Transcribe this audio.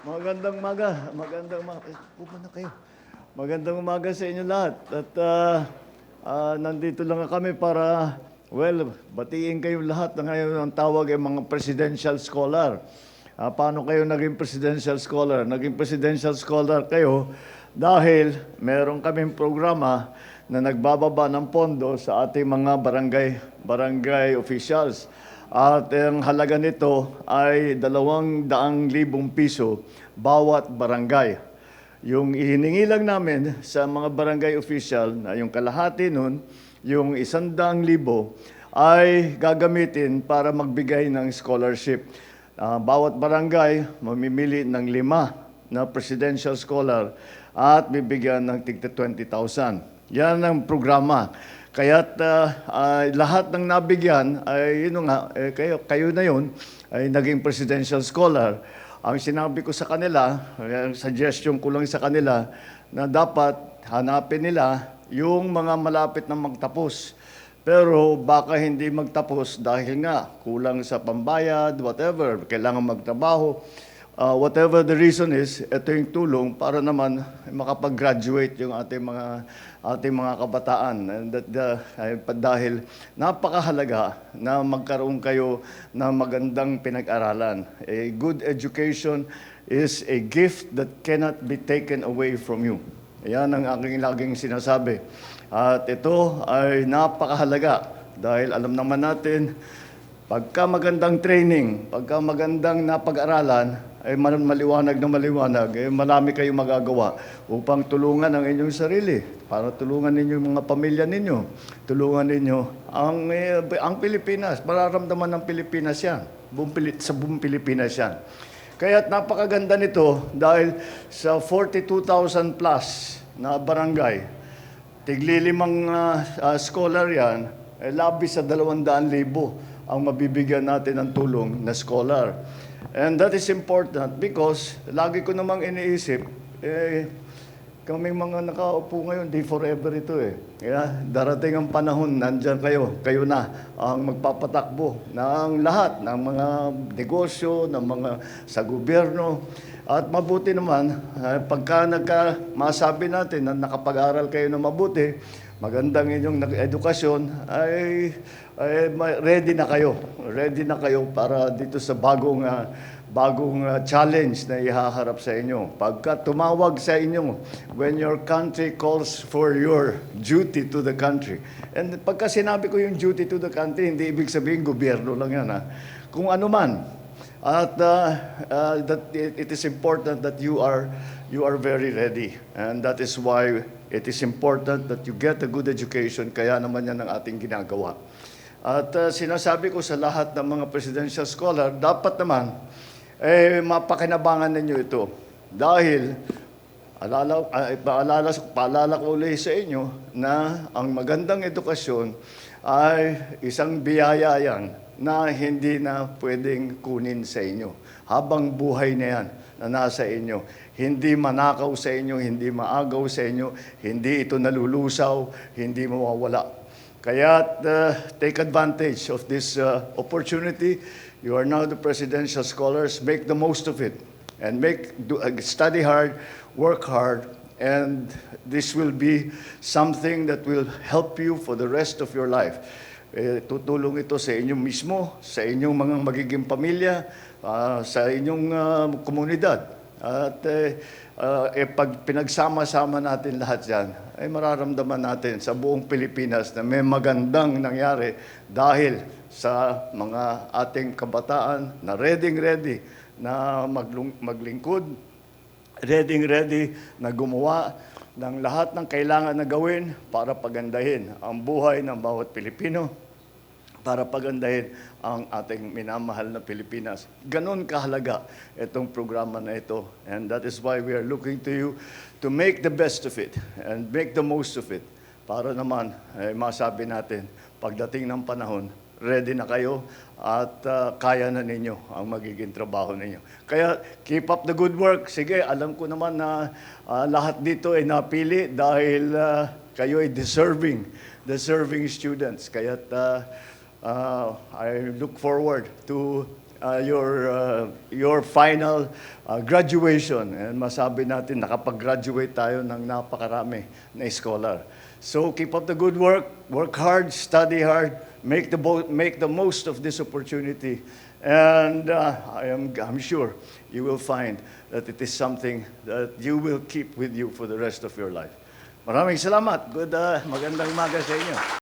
Magandang umaga. Upo na kayo. Magandang umaga sa inyo lahat. At nandito lang kami para, batiin kayong lahat na ngayon ang tawag ay mga presidential scholar. Paano kayo naging presidential scholar? Naging presidential scholar kayo dahil meron kaming programa na nagbababa ng pondo sa ating mga barangay officials. At ang halaga nito ay 200,000 piso bawat barangay. Yung ihiningi lang namin sa mga barangay official na yung kalahati nun, yung 100,000 ay gagamitin para magbigay ng scholarship. Bawat barangay mamimili ng 5 na presidential scholar at bibigyan ng tigta 20,000. Yan ang programa. Kaya't lahat ng nabigyan ay kayo na yun ay naging presidential scholar. Ang sinabi ko sa kanila, suggestion ko lang sa kanila na dapat hanapin nila yung mga malapit na magtapos. Pero baka hindi magtapos dahil nga kulang sa pambayad, whatever, kailangan magtrabaho. Whatever the reason is, ito yung tulong para naman makapag-graduate yung ating mga kabataan. And dahil napakahalaga na magkaroon kayo ng magandang pinag-aralan. A good education is a gift that cannot be taken away from you. Yan ang aking laging sinasabi. At ito ay napakahalaga dahil alam naman natin, pagka magandang training, pagka magandang napag-aralan, ay maliwanag na maliwanag, marami kayong magagawa upang tulungan ang inyong sarili, para tulungan ninyo yung mga pamilya ninyo, tulungan ninyo ang Pilipinas, mararamdaman ng Pilipinas yan, sa buong Pilipinas yan. Kaya napakaganda nito dahil sa 42,000 plus na barangay, tigli-5 scholar yan, labis sa 200,000 ang mabibigyan natin ng tulong na scholar. And that is important because lagi ko namang iniisip, kaming mga nakaupo ngayon, di forever ito eh. Darating ang panahon, nandyan kayo na ang magpapatakbo ng lahat, ng mga negosyo, ng mga sa gobyerno. At mabuti naman, pagka masabi natin na nakapag-aral kayo na mabuti, magandang inyong edukasyon, ay ready na kayo. Ready na kayo para dito sa bagong challenge na ihaharap sa inyo. Pagka tumawag sa inyo, when your country calls for your duty to the country. And pagka sinabi ko yung duty to the country, hindi ibig sabihin gobyerno lang yan. Kung ano man. At that it is important that you are very ready. And that is why it is important that you get a good education. Kaya naman yan ang ating ginagawa. At sinasabi ko sa lahat ng mga presidential scholar, dapat naman, mapakinabangan ninyo ito. Dahil, paalala ko ulit sa inyo na ang magandang edukasyon ay isang biyaya yan na hindi na pwedeng kunin sa inyo. Habang buhay na yan na nasa inyo. Hindi manakaw sa inyo, hindi maagaw sa inyo, hindi ito nalulusaw, hindi mawawala. Kaya take advantage of this opportunity. You are now the presidential scholars. Make the most of it. And study hard, work hard, and this will be something that will help you for the rest of your life. Tutulong ito sa inyo mismo, sa inyong mga magiging pamilya, sa inyong komunidad. At pag pinagsama-sama natin lahat yan, ay mararamdaman natin sa buong Pilipinas na may magandang nangyari dahil sa mga ating kabataan na ready na maglingkod, ready na gumawa ng lahat ng kailangan na gawin para pagandahin ang buhay ng bawat Pilipino, para pagandahin ang ating minamahal na Pilipinas. Ganon kahalaga itong programa na ito. And that is why we are looking to you to make the best of it and make the most of it. Para naman, masabi natin, pagdating ng panahon, ready na kayo at kaya na ninyo ang magiging trabaho ninyo. Kaya keep up the good work. Sige, alam ko naman na lahat dito ay napili dahil kayo ay deserving students. Kaya I look forward to your final graduation. And masabi natin, nakapag-graduate tayo ng napakarami na scholar. So keep up the good work hard, study hard, make the most of this opportunity. And I'm sure you will find that it is something that you will keep with you for the rest of your life. Maraming salamat. Magandang umaga sa inyo.